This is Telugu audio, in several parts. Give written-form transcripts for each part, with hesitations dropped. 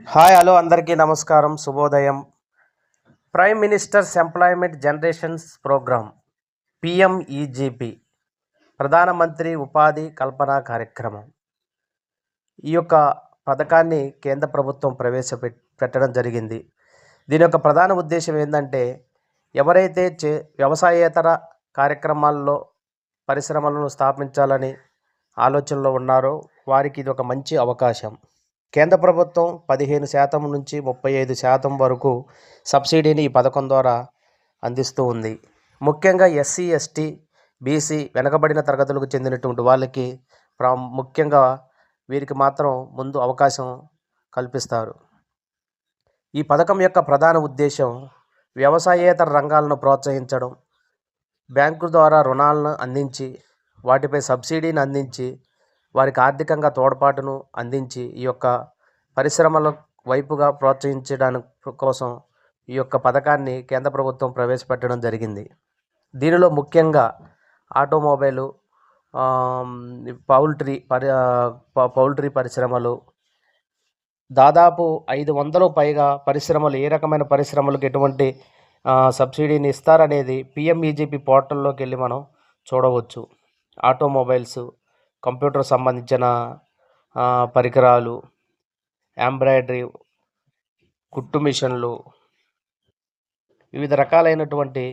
హాయ్ హలో అందరికీ నమస్కారం, శుభోదయం. Prime minister's employment generations programme PMEGP ప్రధానమంత్రి ఉపాధి కల్పన కార్యక్రమం. ఈ యొక్క పథకాన్ని కేంద్ర ప్రభుత్వం ప్రవేశపెట్టడం జరిగింది. దీని యొక్క ప్రధాన ఉద్దేశం ఏంటంటే, ఎవరైతే వ్యవసాయేతర కార్యక్రమాల్లో పరిశ్రమలను స్థాపించాలని ఆలోచనలో ఉన్నారో వారికి ఇది ఒక మంచి అవకాశం. కేంద్ర ప్రభుత్వం 15% నుంచి 35% వరకు సబ్సిడీని ఈ పథకం ద్వారా అందిస్తూ ఉంది. ముఖ్యంగా ఎస్సీ, ఎస్టీ, బీసీ వెనుకబడిన తరగతులకు చెందినటువంటి వాళ్ళకి ముఖ్యంగా వీరికి మాత్రం ముందు అవకాశం కల్పిస్తారు. ఈ పథకం యొక్క ప్రధాన ఉద్దేశం వ్యవసాయేతర రంగాలను ప్రోత్సహించడం, బ్యాంకు ద్వారా రుణాలను అందించి వాటిపై సబ్సిడీని అందించి వారికి ఆర్థికంగా తోడ్పాటును అందించి ఈ యొక్క పరిశ్రమల వైపుగా ప్రోత్సహించడానికి కోసం ఈ యొక్క పథకాన్ని కేంద్ర ప్రభుత్వం ప్రవేశపెట్టడం జరిగింది. దీనిలో ముఖ్యంగా ఆటోమొబైలు, పౌల్ట్రీ పరిశ్రమలు, దాదాపు 500 పైగా పరిశ్రమలు, ఏ రకమైన పరిశ్రమలకు ఎటువంటి సబ్సిడీని ఇస్తారనేది పిఎంఈజీపీ పోర్టల్లోకి వెళ్ళి మనం చూడవచ్చు. ఆటోమొబైల్స్, కంప్యూటర్ సంబంధించిన పరికరాలు, ఎంబ్రాయిడరీ, కుట్టు మిషన్లు, వివిధ రకాలైనటువంటి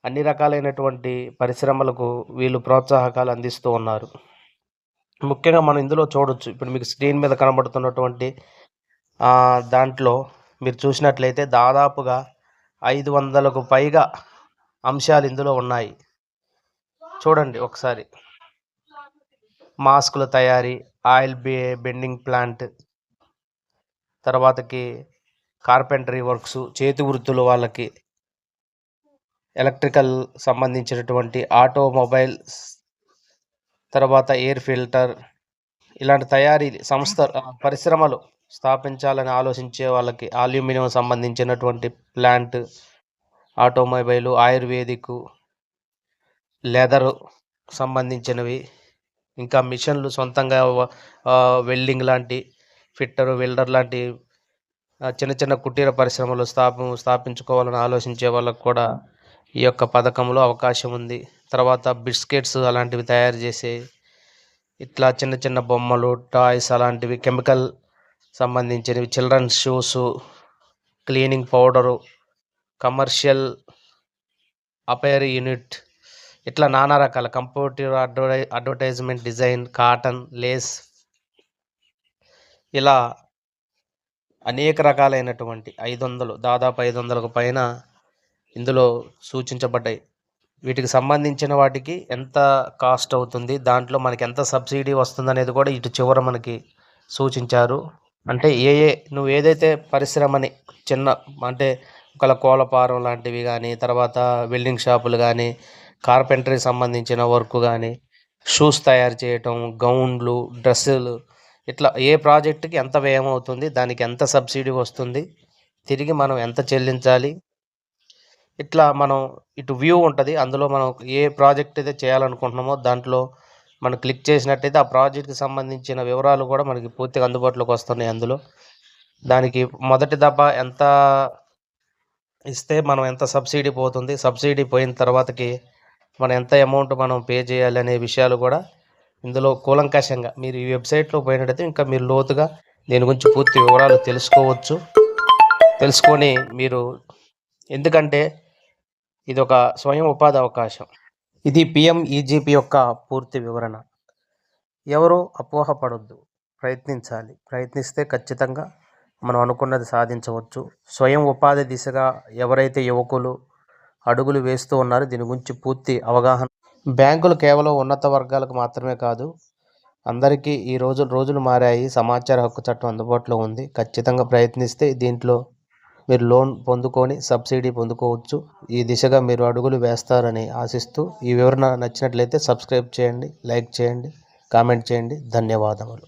అన్ని రకాలైనటువంటి పరిశ్రమలకు వీళ్ళు ప్రోత్సాహకాలు అందిస్తూ ఉన్నారు. ముఖ్యంగా మనం ఇందులో చూడవచ్చు. ఇప్పుడు మీకు స్క్రీన్ మీద కనబడుతున్నటువంటి దాంట్లో మీరు చూసినట్లయితే దాదాపుగా 500కు పైగా అంశాలు ఇందులో ఉన్నాయి. చూడండి ఒకసారి. మాస్కుల తయారీ, ఆయిల్ బెండింగ్ ప్లాంట్, తర్వాతకి కార్పెంటరీ వర్క్స్, చేతి వృత్తులు వాళ్ళకి, ఎలక్ట్రికల్ సంబంధించినటువంటి ఆటోమొబైల్స్, తర్వాత ఎయిర్ ఫిల్టర్, ఇలాంటి తయారీ పరిశ్రమలు స్థాపించాలని ఆలోచించే వాళ్ళకి అల్యూమినియం సంబంధించినటువంటి ప్లాంట్, ఆటోమొబైలు, ఆయుర్వేదిక్, లెదరు సంబంధించినవి, ఇంకా మిషన్లు సొంతంగా వెల్డింగ్ లాంటి, వెల్డర్ లాంటి చిన్న చిన్న కుటీర పరిశ్రమలు స్థాపించుకోవాలని ఆలోచించే వాళ్ళకు కూడా ఈ యొక్క పథకంలో అవకాశం ఉంది. తర్వాత బిస్కెట్స్ అలాంటివి తయారు చేసే, ఇట్లా చిన్న చిన్న బొమ్మలు, టాయ్స్ అలాంటివి, కెమికల్ సంబంధించినవి, children's shoes, cleaning powder, commercial అపైర్ యూనిట్, ఇట్లా నానా రకాల computer advertisement design, cotton, lace, ఇలా అనేక రకాలైనటువంటి దాదాపు 500కు పైన ఇందులో సూచించబడ్డాయి. వీటికి సంబంధించిన వాటికి ఎంత కాస్ట్ అవుతుంది, దాంట్లో మనకి ఎంత సబ్సిడీ వస్తుంది అనేది కూడా ఇటు చివర మనకి సూచించారు. అంటే నువ్వు ఏదైతే పరిశ్రమని అంటే ఒకవేళ కోళ్ళ లాంటివి కానీ, తర్వాత వెల్డింగ్ షాపులు కానీ, కార్పెంటరీ సంబంధించిన వర్క్ కానీ, షూస్ తయారు చేయటం, గౌన్లు, డ్రెస్సులు, ఇట్లా ఏ ప్రాజెక్టుకి ఎంత వ్యయం అవుతుంది, దానికి ఎంత సబ్సిడీ వస్తుంది, తిరిగి మనం ఎంత చెల్లించాలి, ఇట్లా మనం ఇటు వ్యూ ఉంటుంది. అందులో మనం ఏ ప్రాజెక్ట్ అయితే చేయాలనుకుంటున్నామో దాంట్లో మనం క్లిక్ చేసినట్టయితే ఆ ప్రాజెక్ట్కి సంబంధించిన వివరాలు కూడా మనకి పూర్తిగా అందుబాటులోకి వస్తున్నాయి. అందులో దానికి మొదటి దఫా ఎంత ఇస్తే మనం ఎంత సబ్సిడీ పోతుంది, సబ్సిడీ పోయిన తర్వాతకి మనం ఎంత అమౌంట్ మనం పే చేయాలి అనే విషయాలు కూడా ఇందులో కూలంకషంగా మీరు ఈ వెబ్సైట్లో పోయినట్టయితే ఇంకా మీరు లోతుగా దీని గురించి పూర్తి వివరాలు తెలుసుకొని మీరు, ఎందుకంటే ఇది ఒక స్వయం ఉపాధి అవకాశం. ఇది పిఎంఈజీపీ యొక్క పూర్తి వివరణ. ఎవరు అపోహపడొద్దు, ప్రయత్నించాలి. ప్రయత్నిస్తే ఖచ్చితంగా మనం అనుకున్నది సాధించవచ్చు. స్వయం ఉపాధి దిశగా ఎవరైతే యువకులు అడుగులు వేస్తూ ఉన్నారో దీని గురించి పూర్తి అవగాహన. బ్యాంకులు కేవలం ఉన్నత వర్గాలకు మాత్రమే కాదు, అందరికీ ఈ రోజులు మారాయి. సమాచార హక్కు చట్టం అందుబాటులో ఉంది. ఖచ్చితంగా ప్రయత్నిస్తే దీంట్లో మీరు లోన్ పొందుకొని సబ్సిడీ పొందుకోవచ్చు. ఈ దిశగా మీరు అడుగులు వేస్తారని ఆశిస్తూ, ఈ వివరణ నచ్చినట్లయితే సబ్స్క్రైబ్ చేయండి, లైక్ చేయండి, కామెంట్ చేయండి. ధన్యవాదములు.